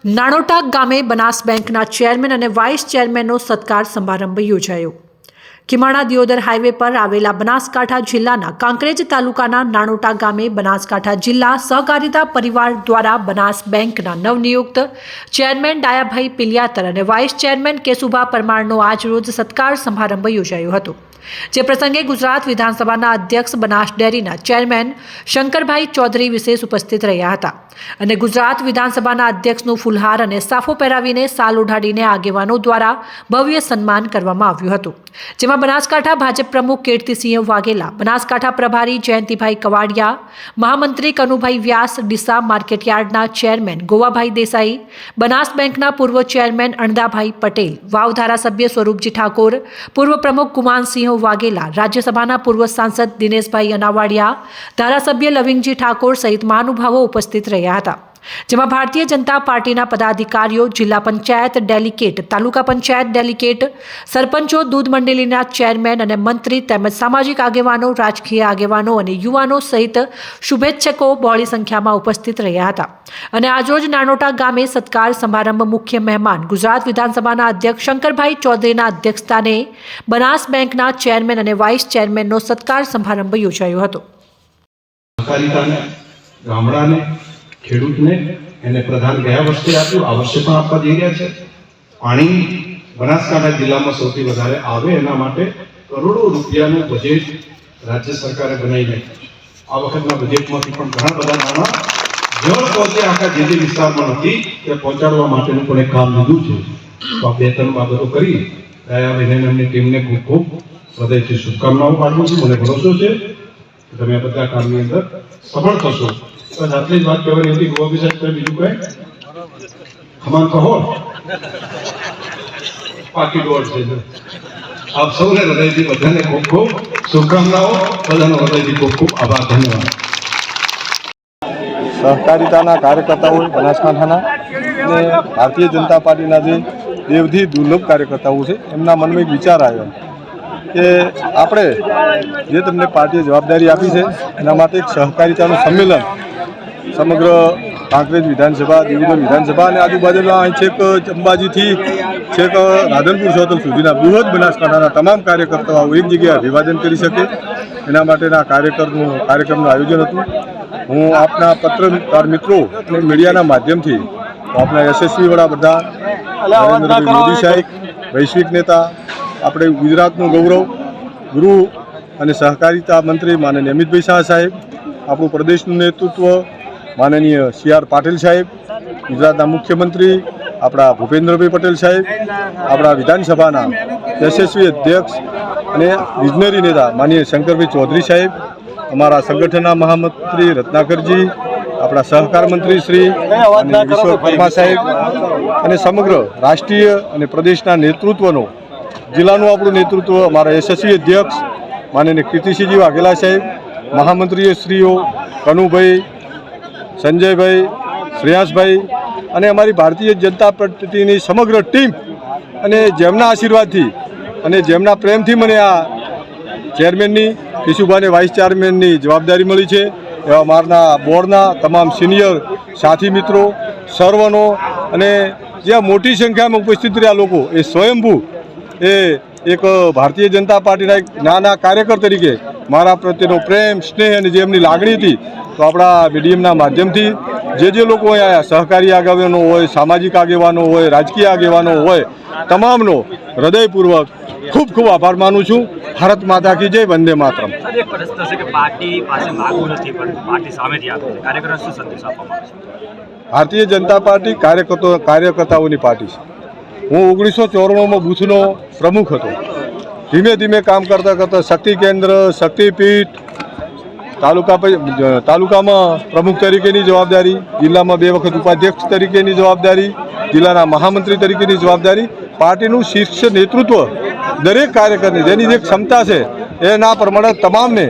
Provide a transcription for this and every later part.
નાણોટા ગામે બનાસ બેંકના ચેરમેન અને વાઇસ ચેરમેનનો સત્કાર સમારંભ યોજાયો। કિમાણા દિયોદર હાઈવે પર આવેલા બનાસકાંઠા જિલ્લાના કાંકરેજ તાલુકાના નાણોટા ગામે બનાસકાંઠા જિલ્લા સહકારિતા પરિવાર દ્વારા બનાસ બેંકના નવનિયુક્ત ચેરમેન ડાયાભાઈ પિલિયાતર અને વાઇસ ચેરમેન કેશુભા પરમારનો આજરોજ સત્કાર સમારંભ યોજાયો હતો। જે પ્રસંગે ગુજરાત વિધાનસભાના અધ્યક્ષ બનાસ ડેરીના ચેરમેન શંકરભાઈ ચૌધરી વિશેષ ઉપસ્થિત રહ્યા હતા અને ગુજરાત વિધાનસભાના અધ્યક્ષનું ફૂલહાર અને સાફો પહેરાવીને સાલ ઓઢાડીને આગેવાનો દ્વારા ભવ્ય સન્માન કરવામાં આવ્યું હતું। જેમાં બનાસકાંઠા ભાજપ પ્રમુખ કીર્તિસિંહ વાઘેલા, બનાસકાંઠા પ્રભારી જયંતિભાઈ કવાડિયા, મહામંત્રી કનુભાઈ વ્યાસ, ડીસા માર્કેટયાર્ડના ચેરમેન ગોવાભાઈ દેસાઈ, બનાસ બેંકના પૂર્વ ચેરમેન અણદાભાઈ પટેલ, વાવ ધારાસભ્ય સ્વરૂપજી ઠાકોર, પૂર્વ પ્રમુખ ગુમાનસિંહ વાઘેલા, રાજ્યસભાના પૂર્વ સાંસદ દિનેશભાઈ અનાવાડિયા, ધારાસભ્ય લવિંગજી ઠાકોર સહિત મહાનુભાવો ઉપસ્થિત રહ્યા હતા। જેમાં ભારતીય જનતા પાર્ટીના પદાધિકારીઓ, જિલ્લા પંચાયત ડેલિગેટ, તાલુકા પંચાયત ડેલિગેટ, સરપંચો, દૂધ મંડળીના ચેરમેન અને મંત્રી તેમજ સામાજિક આગેવાનો, રાજકીય આગેવાનો અને યુવાનો સહિત શુભેચ્છકો બહોળી સંખ્યામાં ઉપસ્થિત રહ્યા હતા। અને આજરોજ નાણોટા ગામે સત્કાર સમારંભ મુખ્ય મહેમાન ગુજરાત વિધાનસભાના અધ્યક્ષ શંકરભાઈ ચૌધરીના અધ્યક્ષસ્થાને બનાસ બેંકના ચેરમેન અને વાઇસ ચેરમેનનો સત્કાર સમારંભ યોજાયો હતો। ખેડૂતને એને પ્રધાન ગયા વર્ષે આપ્યું, આ વર્ષે પણ આપવા જઈ રહ્યા છે। પાણી બનાસકાંઠા જિલ્લામાં સૌથી વધારે આવે એના માટે કરોડો રૂપિયાનું બજેટ રાજ્ય સરકારે બનાવી નાખ્યું છે। આ વખતના બજેટમાંથી પણ ઘણા બધા નાણાં જળ પહોંચે આખા જે વિસ્તારમાં નથી તે પહોંચાડવા માટેનું પણ એક કામ લીધું છે। તો આ બે ત્રણ બાબતો કરી દયાબેન એમની ટીમને ખૂબ ખૂબ હૃદયથી શુભકામનાઓ પાઠવું છું। મને ભરોસો છે કે તમે આ બધા કામની અંદર સફળ થશો। બસ આટલી જ વાત કહેવાની હતી। ગોવાભાઈ સાહેબ, બીજું કઈ ખમાન કહો, પાકી દોડ છે। આપ સૌને હૃદયથી બધાને ખૂબ ખૂબ શુભકામનાઓ, બધાનો હૃદયથી ખૂબ ખૂબ આભાર, ધન્યવાદ। સહકારિતાના કાર્યકર્તાઓ બનાસકાંઠાના અને ભારતીય જનતા પાર્ટીના જે દેવથી દુર્લભ કાર્યકર્તાઓ છે, એમના મનમાં એક વિચાર આવ્યો કે આપણે જે તમને પાર્ટીએ જવાબદારી આપી છે એના માટે એક સહકારિતાનું સંમેલન સમગ્ર કાંકરેજ વિધાનસભા, દિયોદર વિધાનસભા અને આજુબાજુના છેક અંબાજીથી છેક રાધનપુર સોતલ સુધીના બૃહદ બનાસકાંઠાના તમામ કાર્યકર્તાઓ એક જગ્યાએ અભિવાદન કરી શકે એના માટેના કાર્યક્રમનું આયોજન હતું। હું આપના પત્રકાર મિત્રો અને મીડિયાના માધ્યમથી આપણા યશસ્વી વડાપ્રધાન નરેન્દ્રભાઈ મોદી સાહેબ, વૈશ્વિક નેતા, આપણે ગુજરાતનું ગૌરવ, ગૃહ અને સહકારિતા મંત્રી માનનીય અમિતભાઈ શાહ સાહેબ, આપણું પ્રદેશનું નેતૃત્વ માનનીય CR પાટીલ સાહેબ, ગુજરાતના મુખ્યમંત્રી આપણા ભૂપેન્દ્રભાઈ પટેલ સાહેબ, આપણા વિધાનસભાના યશસ્વી અધ્યક્ષ અને વિઝનરી નેતા માનનીય શંકરભાઈ ચૌધરી સાહેબ, અમારા સંગઠનના મહામંત્રી રત્નાકરજી, આપણા સહકાર મંત્રી શ્રી વિશ્વકર્મા સાહેબ અને સમગ્ર રાષ્ટ્રીય અને પ્રદેશના નેતૃત્વનો, જિલ્લાનું આપણું નેતૃત્વ અમારા યશસ્વી અધ્યક્ષ માનનીય કીર્તિસિંહજી વાઘેલા સાહેબ, મહામંત્રીય શ્રીઓ કનુભાઈ, સંજયભાઈ, શ્રેયાસભાઈ અને અમારી ભારતીય જનતા પાર્ટીની સમગ્ર ટીમ અને જેમના આશીર્વાદથી અને જેમના પ્રેમથી મને આ ચેરમેનની, કેશુભાઈને વાઇસ ચેરમેનની જવાબદારી મળી છે, એવા મારના બોર્ડના તમામ સિનિયર સાથી મિત્રો સર્વનો અને જ્યાં મોટી સંખ્યામાં ઉપસ્થિત રહ્યા લોકો એ સ્વયંભૂ એ એક ભારતીય જનતા પાર્ટીના એક નાના કાર્યકર તરીકે મારા પ્રત્યેનો પ્રેમ, સ્નેહ અને જે એમની લાગણી હતી, તો આપણા મીડિયમના માધ્યમથી જે લોકો અહીંયા સહકારી આગેવાનો હોય, સામાજિક આગેવાનો હોય, રાજકીય આગેવાનો હોય, તમામનો હૃદયપૂર્વક ખૂબ ખૂબ આભાર માનું છું। ભારત માતા કી જય, વંદે માતરમ। ભારતીય જનતા પાર્ટી કાર્યકર્તાઓની પાર્ટી છે। હું 1994માં બૂથનો પ્રમુખ હતો। ધીમે ધીમે કામ કરતાં કરતાં શક્તિ કેન્દ્ર, શક્તિપીઠ, તાલુકામાં પ્રમુખ તરીકેની જવાબદારી, જિલ્લામાં 2 વખત ઉપાધ્યક્ષ તરીકેની જવાબદારી, જિલ્લાના મહામંત્રી તરીકેની જવાબદારી, પાર્ટીનું શીર્ષ નેતૃત્વ દરેક કાર્યકરની જેની જે ક્ષમતા છે એના પ્રમાણે તમામને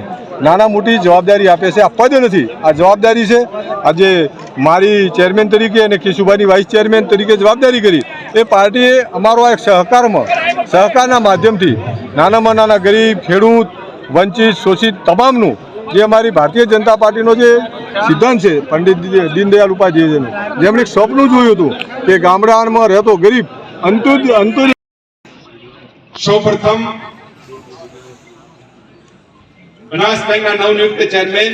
નાના મોટી જવાબદારી આપે છે। આ પદ નથી, આ જવાબદારી છે। આજે મારી ચેરમેન તરીકે અને કેશુભાઈની વાઇસ ચેરમેન તરીકે જવાબદારી કરી એ પાર્ટીએ અમારો એક સહકારના માધ્યમથી નાનામાં નાના ગરીબ, ખેડૂત, વંચિત, શોષિત તમામનું જે અમારી ભારતીય જનતા પાર્ટીનો જે સિદ્ધાંત છે પંડિત દીનદયાળ ઉપાધ્યાયજીનું, જેમણે એક સ્વપ્ન જોયું હતું કે ગામડામાં રહેતો ગરીબ અંતુર સૌપ્રથમ બનાસ બેંકના નવનિયુક્ત ચેરમેન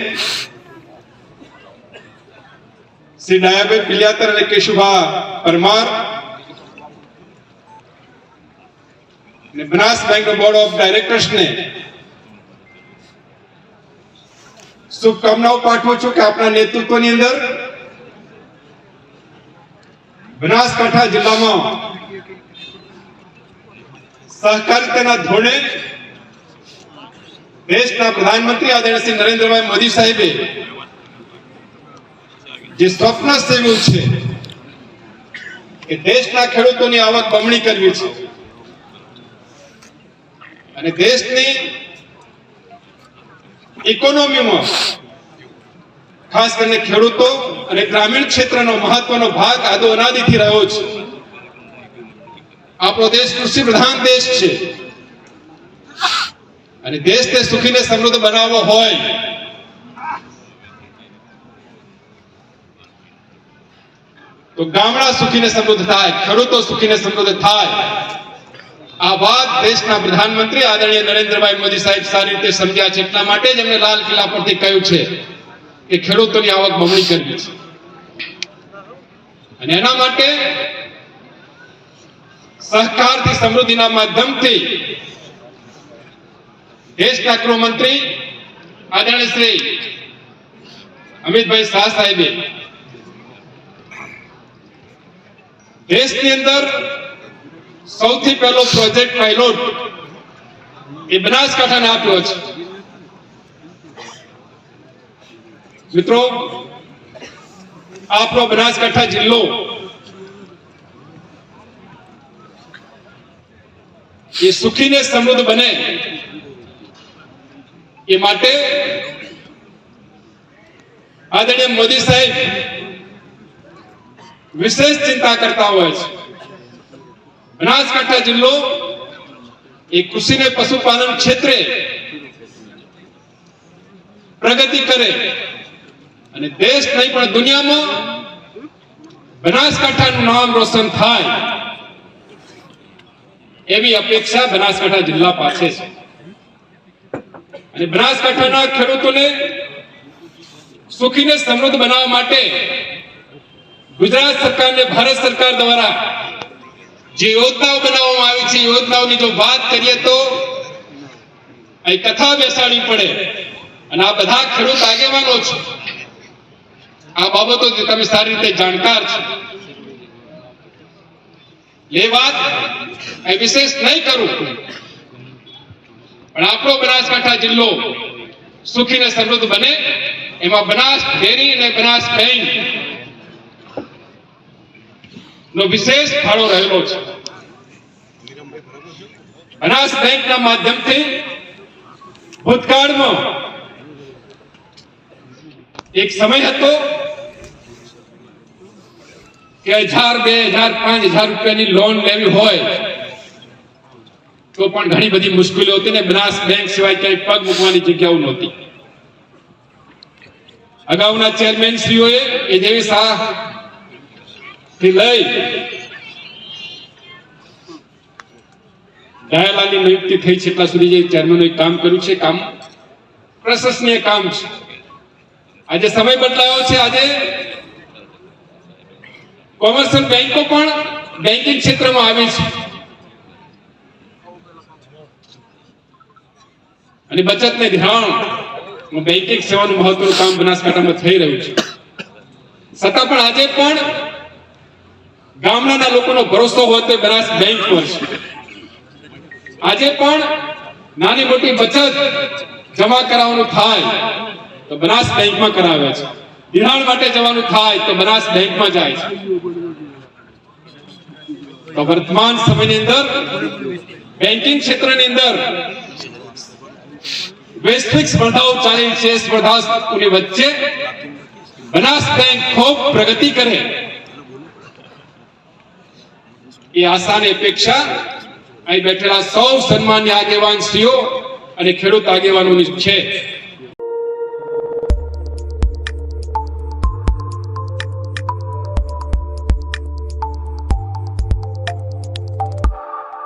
શ્રી ડાયાભાઈ પિલિયાતર અને કેશુભા પરમાર અને બનાસ બેંકનો બોર્ડ ઓફ ડાયરેક્ટર્સને શુભકામનાઓ પાઠવું છું કે આપના નેતૃત્વની અંદર બનાસકાંઠા જિલ્લામાં સહકારિતાના ધોરણે દેશના પ્રધાનમંત્રી આદરણીય શ્રી નરેન્દ્રભાઈ મોદી સાહેબે જે સ્વપ્ન સેવ્યું છે કે દેશના ખેડૂતોની આવક બમણી કરવી છે અને દેશની ઇકોનોમીમાં ખાસ કરીને ખેડૂતો અને ગ્રામીણ ક્ષેત્રનો મહત્વનો ભાગ આદો અનાદિથી રહ્યો છે. આપણો દેશ કૃષિ પ્રધાન દેશ છે અને દેશને સુખીને સમૃદ્ધ બનાવવો હોય તો ગામડા સુખીને સમૃદ્ધ થાય, ખેડૂતો સુખીને સમૃદ્ધ થાય. આ વાત દેશના પ્રધાનમંત્રી આદરણીય નરેન્દ્રભાઈ મોદી સાહેબ સારી રીતે સમજ્યા છે. એટલા માટે જ એમણે લાલ કિલ્લા પરથી કહ્યું છે કે ખેડૂતોની આવક બમણી કરવી છે અને એના માટે સહકારથી સમૃદ્ધિના માધ્યમથી દેશના ગૃહમંત્રી આદરણીય શ્રી અમિતભાઈ શાહ સાહેબે દેશની અંદર સૌથી પહેલો પ્રોજેક્ટ પાયલોટ એ બનાસકાંઠાને આપ્યો છે. મિત્રો, આપણો બનાસકાંઠા જિલ્લો એ સુખીને સમૃદ્ધ બને એ માટે આદરણીય મોદી સાહેબ વિશેષ ચિંતા કરતા હોય છે. બનાસકાંઠા જિલ્લો એ કૃષિ ને પશુપાલન ક્ષેત્રે પ્રગતિ કરે અને દેશ નહીં પણ દુનિયામાં બનાસકાંઠાનું નામ રોશન થાય એવી અપેક્ષા બનાસકાંઠા જિલ્લા પાસે છે. અને બનાસકાંઠાના ખેડૂતોને સુખીને સમૃદ્ધ બનાવવા માટે ગુજરાત સરકાર અને ભારત સરકાર દ્વારા જે યોજનાઓ બનાવવામાં આવી છે, યોજનાઓની જો વાત કરીએ તો અહીં કથા બેસાડવી પડે અને આ બધા ખેડૂત આગેવાનો છે. આ બાબતો તમે સારી રીતે જાણકાર છો. એ વાત વિશેષ નહીં કરું, પણ આપણો બનાસકાંઠા જિલ્લો સુખી ને સમૃદ્ધ બને એમાં બનાસ ડેરી અને બનાસ બેંક નો વિશેષ ફાળો રહેલો છે. બનાસ બેંકના માધ્યમથી ભૂતકાળમાં એક સમય હતો કે 1000, 2000, 5000 રૂપિયાની લોન લેવી હોય તો પણ ઘણી બધી મુશ્કેલીઓ હતી ને બનાસ બેંક સિવાય ક્યાંય પગ મૂકવાની જગ્યાઓ નહોતી. અગાઉના ચેરમેન શ્રીઓએ એ જેવી શાહ થી લઈ દયાલાલની નિયુક્તિ થઈ છે એટલા સુધી જે ચેરમેનોએ કામ કર્યું છે, કામ પ્રશંસનીય કામ છે. આજે સમય બદલાયો છે. આજે કોમર્શિયલ બેંકો પણ બેન્કિંગ ક્ષેત્રમાં આવી છે અને બચત ને ધ્યાન બેન્કિંગ સેવાનું મહત્વનું કામ બનાસકાંઠામાં થઈ રહ્યું છે. છતાં પણ આજે પણ ગામડાના લોકોનો ભરોસો હોય તો બનાસ બેંક પર છે. આજે પણ નાની મોટી બચત જમા કરાવવાનું થાય તો બનાસ બેંકમાં કરાવે છે. ધિરાણ માટે જવાનું થાય તો બનાસ બેંકમાં જાય છે. તો વર્તમાન સમયની અંદર બેન્કિંગ ક્ષેત્રની અંદર વૈશ્વિક સ્પર્ધાઓ ચાલી છે. સ્પર્ધાઓની વચ્ચે બનાસ બેંક ખૂબ પ્રગતિ કરે એ આશાની અપેક્ષા અહીં બેઠેલા સૌ સન્માન્ય આગેવાન શ્રીઓ અને ખેડૂત આગેવાનોની છે.